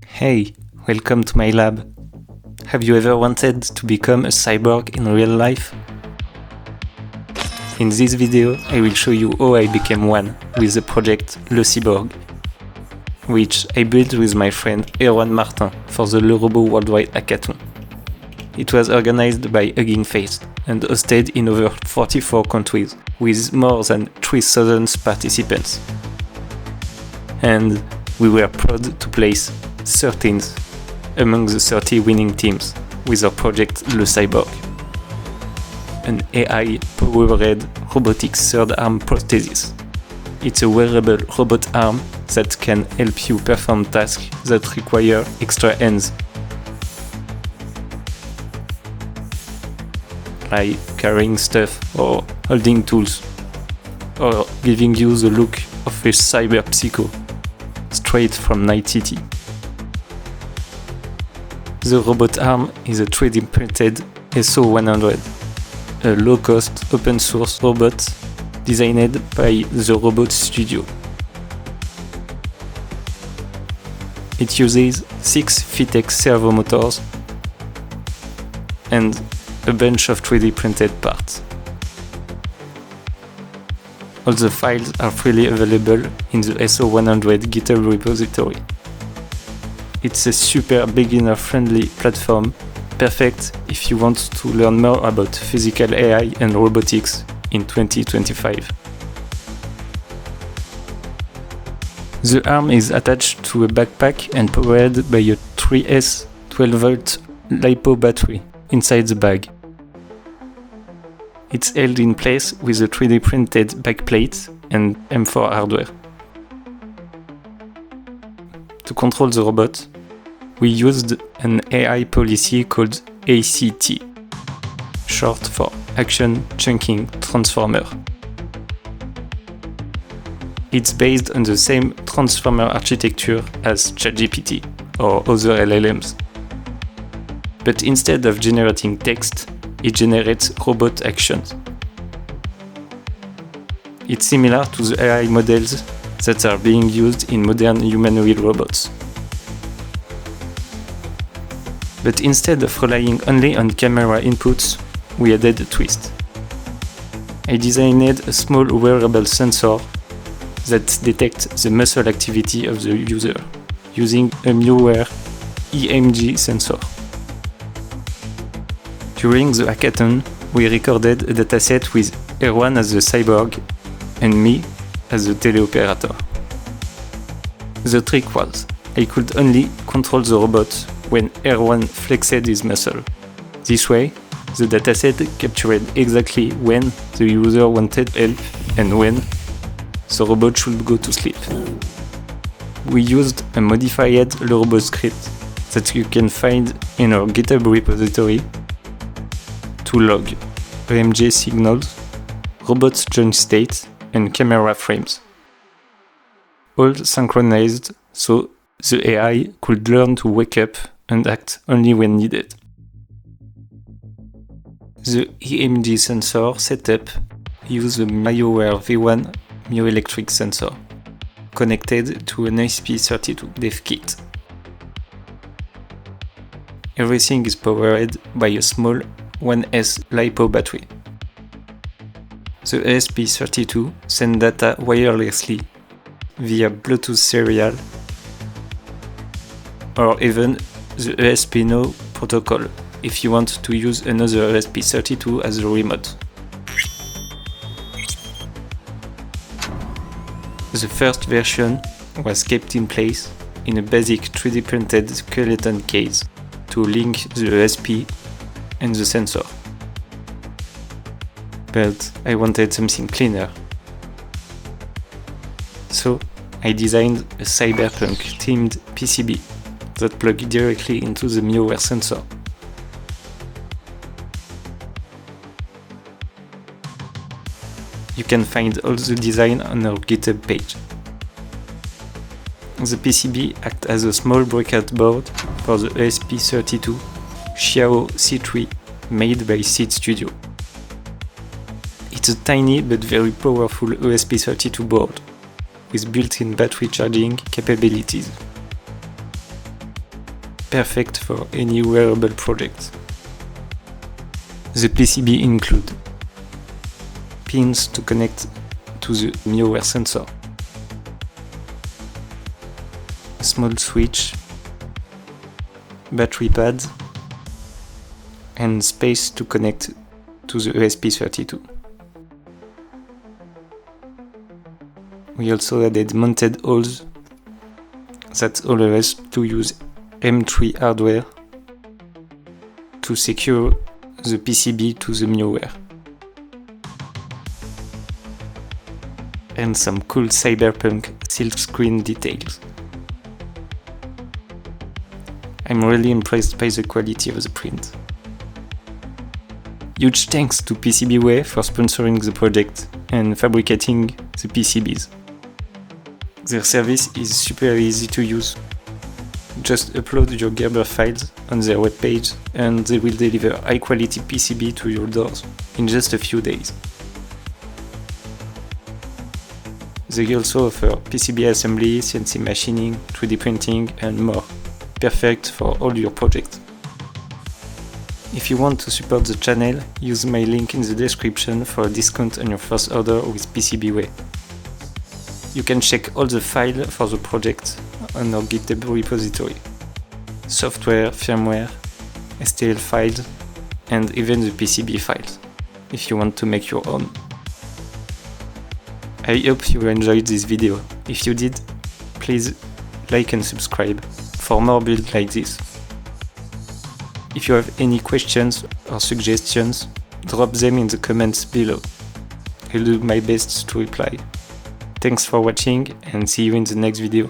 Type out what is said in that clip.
Hey, welcome to my lab. Have you ever wanted to become a cyborg in real life? In this video, I will show you how I became one with the project LeCyborg, which I built with my friend Erwan Martin for the LeRobot Worldwide Hackathon. It was organized by Hugging Face and hosted in over 44 countries with more than 3,000 participants. And we were proud to place 13th among the 30 winning teams with our project LeCyborg, an AI-powered robotic third arm prosthesis. It's a wearable robot arm that can help you perform tasks that require extra hands, like carrying stuff or holding tools, or giving you the look of a cyber psycho straight from Night City. The robot arm is a 3D printed SO100, a low-cost open-source robot designed by the Robot Studio. It uses 6 Fitex servo motors and a bunch of 3D printed parts. All the files are freely available in the SO100 GitHub repository. It's a super beginner-friendly platform, perfect if you want to learn more about physical AI and robotics in 2025. The arm is attached to a backpack and powered by a 3S 12V LiPo battery inside the bag. It's held in place with a 3D printed backplate and M4 hardware. To control the robot, we used an AI policy called ACT, short for Action Chunking Transformer. It's based on the same transformer architecture as ChatGPT or other LLMs. But instead of generating text, it generates robot actions. It's similar to the AI models that are being used in modern humanoid robots. But instead of relying only on camera inputs, we added a twist. I designed a small wearable sensor that detects the muscle activity of the user using a MuWare EMG sensor. During the hackathon, we recorded a dataset with Erwan as the cyborg and me as the teleoperator. The trick was, I could only control the robot when Erwan flexed his muscle. This way, the dataset captured exactly when the user wanted help and when the robot should go to sleep. We used a modified LeRobot script that you can find in our GitHub repository to log EMG signals, robot joint state, and camera frames. All synchronized so the AI could learn to wake up and act only when needed. The EMG sensor setup uses a MyOware V1 myoelectric sensor connected to an ESP32 dev kit. Everything is powered by a small 1S LiPo battery. The ESP32 sends data wirelessly via Bluetooth serial or even the ESP-NO protocol if you want to use another ESP32 as a remote. The first version was kept in place in a basic 3D printed skeleton case to link the ESP and the sensor. But I wanted something cleaner. So I designed a cyberpunk themed PCB that plugs directly into the MyOware sensor. You can find all the design on our GitHub page. The PCB acts as a small breakout board for the ESP32 Xiao C3 made by Seed Studio. It's a tiny but very powerful ESP32 board with built-in battery charging capabilities. perfect for any wearable project. The PCB include pins to connect to the MioWare sensor, a small switch, battery pads, and space to connect to the ESP32. We also added mounted holes that allow us to use M3 hardware to secure the PCB to the MioWare. And some cool cyberpunk silkscreen details. I'm really impressed by the quality of the print. Huge thanks to PCB Way for sponsoring the project and fabricating the PCBs. Their service is super easy to use. Just upload your Gerber files on their webpage and they will deliver high quality PCB to your doors in just a few days. They also offer PCB assembly, CNC machining, 3D printing and more. Perfect for all your projects. If you want to support the channel, use my link in the description for a discount on your first order with PCB Way. You can check all the files for the project on our GitHub repository. Software, firmware, STL files, and even the PCB files, if you want to make your own. I hope you enjoyed this video. If you did, please like and subscribe for more builds like this. If you have any questions or suggestions, drop them in the comments below. I'll do my best to reply. Thanks for watching and see you in the next video.